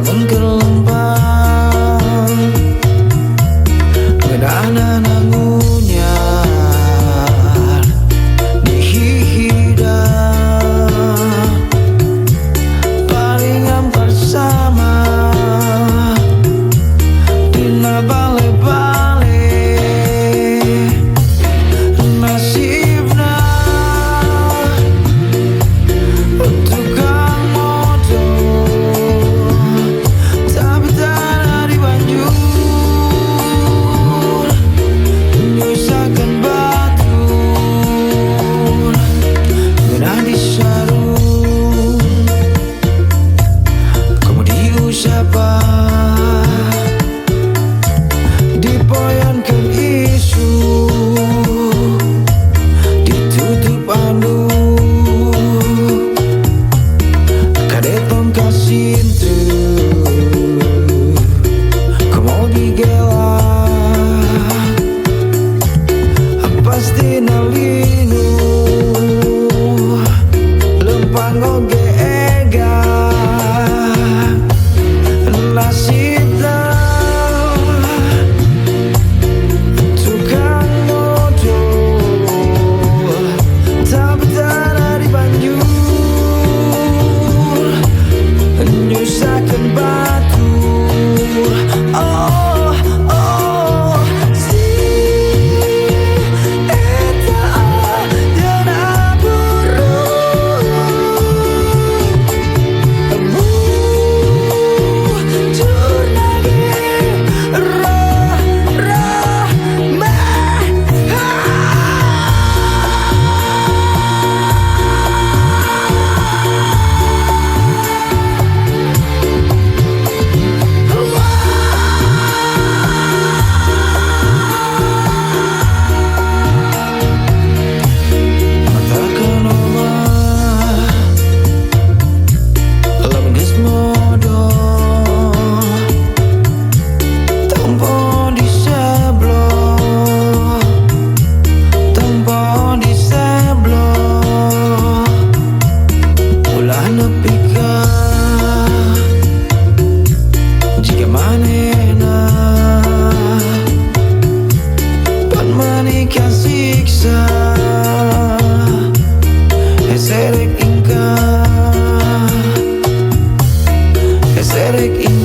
lamun kelempang ngeunana nangunyar di hidang palingan bersama dina bale-bale nasibna tukang modal tapi tanah di banjur nyusakan batur ngeunah di sarung kamu diusapa dipoyankan isu ditutup anu kadeton kasintu kamu digelak pasti nalinu lempang oge ega nasibna tukang modal tapi tanah di banjur nyusakan batur oh oh si eta ayeuna buruk muncul lagi matakan Allah lamun geus modal tanpa diseblok tanpa diseblok ulah nepi ka jika manehna pan menikah siksa eserek ingkang eserek ingkang